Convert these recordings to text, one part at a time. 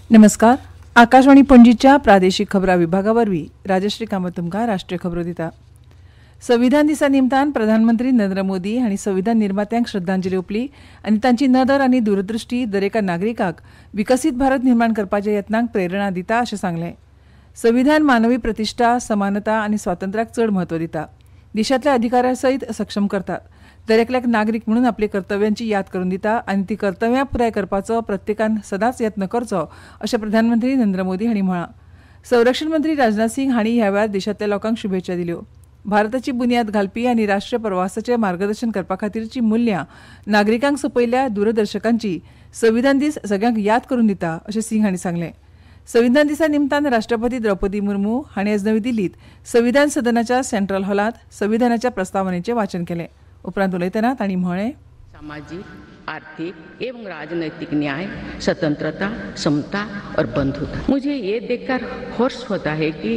नमस्कार. आकाशवाणी पणजीच्या प्रादेशीक खबरां विभागावरवीं राजश्री कामत तुमकां राष्ट्रीय खबरो दिता. संविधान दिसा निमतान प्रधानमंत्री नरेंद्र मोदी हांणी संविधान निर्मात्यांक श्रद्धांजली ओंपली आनी तांची नदर आनी दूरदृश्टी दरेका नागरिकाक विकसीत भारत निर्माण करपाच्या यत्नांक प्रेरणा दिता अशें सांगलें. संविधान मानवी प्रतिश्ठा, समानता आनी स्वातंत्र्याक चड म्हत्व दिता. देशांतल्या अधिकाऱ्यां सयत सक्षम करतात. दरेकल्याक नागरीक म्हणून आपली कर्तव्यांची याद करून दिता आनी ती कर्तव्यां पुराय करपाचो प्रत्येकान सदांच यत्न करचो अशें प्रधानमंत्री नरेंद्र मोदी हांणी म्हळां. संरक्षण मंत्री राजनाथ सिंग हांणी ह्या वेळार देशांतल्या लोकांक शुभेच्छा दिल्यो. भारताची बुन्याद घालपी आनी राष्ट्रीय प्रवासाचें मार्गदर्शन करपा खातीरची मूल्यां नागरिकांक सोपयल्या दूरदर्शकांची संविधान दीस सगळ्यांक याद करून दिता अशें सिंग हांणी सांगलें. संविधान दिसा निमतान राष्ट्रपती द्रौपदी मुर्मू हांणी आज नवी दिल्लीत संविधान सदनाच्या सेंट्रल हॉलांत संविधानाच्या प्रस्तावनेचें वाचन केलें. उपरांत उलयतना तांणी म्हळें, सामाजिक, आर्थिक एवं राजनैतिक न्याय, स्वतंत्रता, समता और बंधुता. मुझे ये देखकर हर्ष होता है कि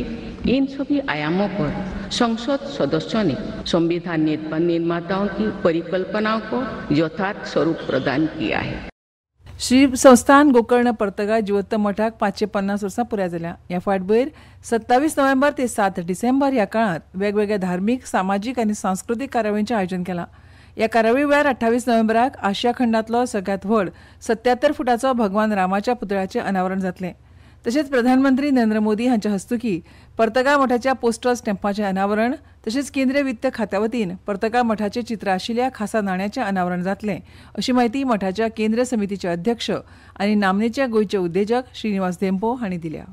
इन सभी आयामों पर संसद सदस्यों ने संविधान निर्माताओं की परिकल्पनाओं को यथार्थ स्वरूप प्रदान किया है. श्री संस्थान गोकर्ण पर्तगाळ जिवोत्तम मठाक 550 वर्सां पुराय जाल्या. ह्या फाटभुंयेर 27 नोव्हेंबर ते 7 डिसेंबर ह्या काळांत वेगवेगळ्या धार्मीक, सामाजीक आनी सांस्कृतीक कार्यावळींचें आयोजन केलां. ह्या कार्यावळी वेळार 28 नोव्हेंबराक आशिया खंडांतलो सगळ्यांत व्हड 77 फुटाचो भगवान रामाच्या पुतळ्याचें अनावरण जातलें. तशेंच प्रधानमंत्री नरेंद्र मोदी हांच्या हस्तुकीं पर्तगाळ मठाच्या पोस्टल स्टॅम्पाचें अनावरण तशेंच केंद्रीय वित्त खात्या वतीन पर्तगाळ मठाचें चित्र आशिल्ल्या खासा नाण्याचें अनावरण जातलें अशी माहिती मठाच्या केंद्रीय समितीचे अध्यक्ष आनी नामनेचे गोंयचे उद्देजक श्रीनिवास धेंपो हांणी दिल्या.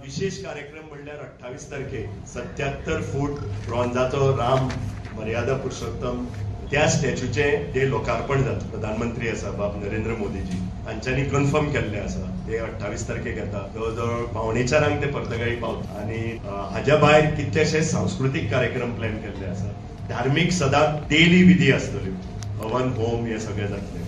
विशेष कार्यक्रम म्हणल्यार 28 तारखेक 77 फूट ब्रॉन्झाचो राम मर्यादा पुरुषोत्तम त्या स्टॅच्यूचें ते लोकार्पण जाता. प्रधानमंत्री आसा बाब नरेंद्र मोदीजी हांच्यांनी कन्फर्म केल्लें आसा ते 28 तारखेक येता. जवळ पावणेचारांक ते पर्तगाळी पावता आनी हाज्या भायर कितलेशे सांस्कृतीक कार्यक्रम प्लॅन केल्ले आसा. धार्मीक सदांच डेली विधी आसतल्यो, हवन होम हे सगळें जातलें.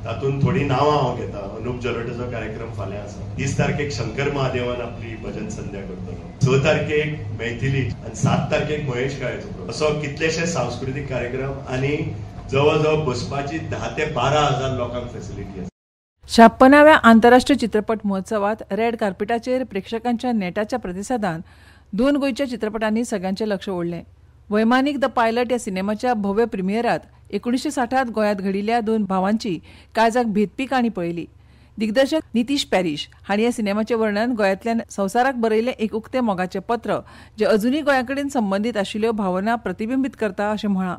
तातूंत थोडी नांवां हांव घेता. अनुप जलोटाचो कार्यक्रम फाल्यां आसा. 30 तारखेक शंकर महादेवान आपली भजन संध्या करतलो. 6 तारखेक मैथिली आनी 7 तारखेक महेश काळेचो. असो कितलेशे सांस्कृतीक कार्यक्रम आनी जवळ जवळ बसपाची 10 ते 12 हजार लोकांक फॅसिलिटी आसा. 56व्या आंतरराष्ट्रीय चित्रपट महोत्सवात रेड कार्पेटाचेर प्रेक्षकांच्या नेटाच्या प्रतिसादान 2 गोंयच्या चित्रपटांनी सगळ्यांचें लक्ष ओडलें. वैमानीक द पायलट ह्या सिनेमाच्या भव्य प्रिमियरांत 1960 गोंयांत घडिल्ल्या 2 भावांची काळजाक भेटपी काणी पळयली. दिग्दर्शक नितीश पॅरीश हांणी ह्या सिनेमाचें वर्णन गोंयांतल्यान संवसाराक बरयलें एक उक्ते मोगाचें पत्र जें अजुनूय गोंया कडेन संबंदीत आशिल्ल्यो भावना प्रतिबिंबीत करता अशें म्हळां.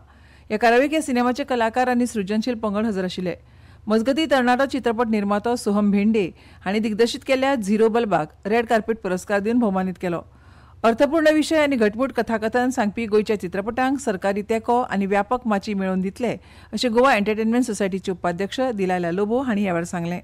ह्या कार्यावळीक ह्या सिनेमाचे कलाकार आनी सृजनशील पंगड हजर आशिल्ले. मजगतीं तरणाटो चित्रपट निर्मातो सोहम भेंडे हांणी दिग्दर्शीत केल्ल्या झिरो बल्बाक रेड कार्पेट पुरस्कार दिवन भोवमानीत केलो. अर्थपूर्ण विशय आनी घटमूट कथाकथन सांगपी गोंयच्या चित्रपटांक सरकारी तेंको आनी व्यापक माची मेळोवन दितले अशें गोवा एंटरटेनमेंट सोसायटीचे उपाध्यक्ष दिलायला लोबो हांणी ह्या वेळार सांगलें.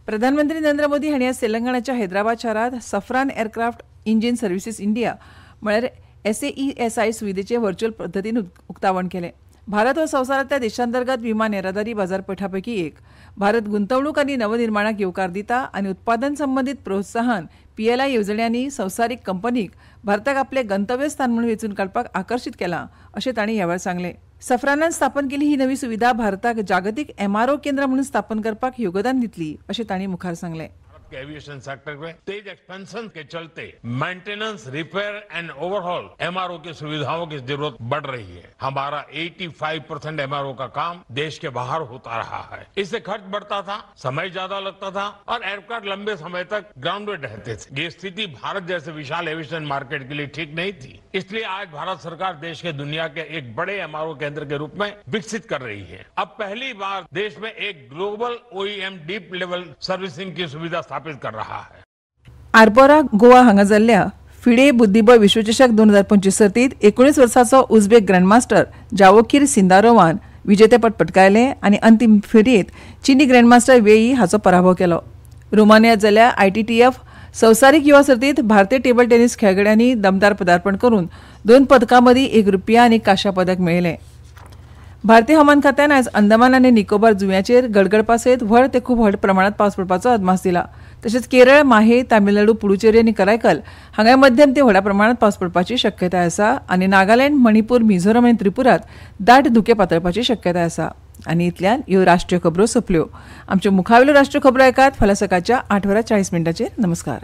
प्रधानमंत्री नरेंद्र मोदी हांणी आज तेलंगणाच्या हैदराबाद शारांत सफ्रान एअरक्राफ्ट इंजिन सर्व्हिसीस इंडिया म्हळ्यार SAESI सुविधेचें व्हर्च्युअल पद्दतीन उक्तावण केलें. भारत हो संवसारांतल्या देशांतर्गत विमान येरादारी बाजारपेठापैकी एक. भारत गुंतवणूक आनी नवनिर्माणाक येवकार दिता आनी उत्पादन संबंदीत प्रोत्साहन PLI येवजण्यांनी संवसारीक कंपनीक भारताक आपले गंतव्य स्थान म्हणून वेंचून काडपाक आकर्शीत केलां अशें तांणी ह्या वेळार सांगलें. सफ्रानान स्थापन केल्ली ही नवी सुविधा भारताक जागतीक MRO केंद्र म्हणून स्थापन करपाक योगदान दितली अशें तांणी मुखार सांगलें. एविएशन सेक्टर में तेज एक्सपेंशन के चलते maintenance, repair end overhaul MRO की सुविधाओं की जरूरत बढ़ रही है. हमारा 85% MRO का काम देश के बाहर होता रहा है. इससे खर्च बढ़ता था, समय ज्यादा लगता था और एयरक्राफ्ट लंबे समय तक ग्राउंडेड रहते थे. ये स्थिति भारत जैसे विशाल एविएशन मार्केट के लिए ठीक नहीं थी. इसलिए आज भारत सरकार देश के दुनिया के एक बड़े MRO केंद्र के रूप में विकसित कर रही है. अब पहली बार देश में एक global OEM deep level servicing की सुविधा स्थापित कर रहा है. आरपोरा गोवा हांगा जाल्ल्या फिडे बुद्धिबळ विश्वचषक 2025 सर्तीत 19 वर्साचो उझबेक ग्रँडमास्टर जावोखीर सिंदारोवान विजेतेपद पटकायलें आनी अंतीम फेरयेंत चीनी ग्रँडमास्टर वेई हाचो पराभव केलो. रोमानियांत जाल्ल्या ITTF संवसारीक युवा सर्तीत भारतीय टेबल टेनिस खेळगड्यांनी दमदार पदार्पण करून 2 पदकां मदीं 1 रुपया आनी कांस्य पदक मेळयलें. भारतीय हवामान खात्यान आयज अंदमान आनी निकोबार जुंव्याचेर गडगडपा सयत व्हड ते खूब व्हड प्रमाणांत पावस पडपाचो अदमास दिला. तशेंच केरळ, माहे, तामिळनाडू, पुडुचेरी आनी करायकल हांगा मध्यम ते व्हड प्रमाणांत पावस पडपाची शक्यताय आसा आनी नागालँड, मणिपूर, मिझोराम आनी त्रिपुरात दाट धुके पातळपाची शक्यताय आसा. आनी इतल्यान ह्यो राष्ट्रीय खबरो सोंपल्यो. आमच्यो मुखावेल्यो राष्ट्रीय खबरो ऐकात फाल्यां सकाळच्या 8:40 नमस्कार.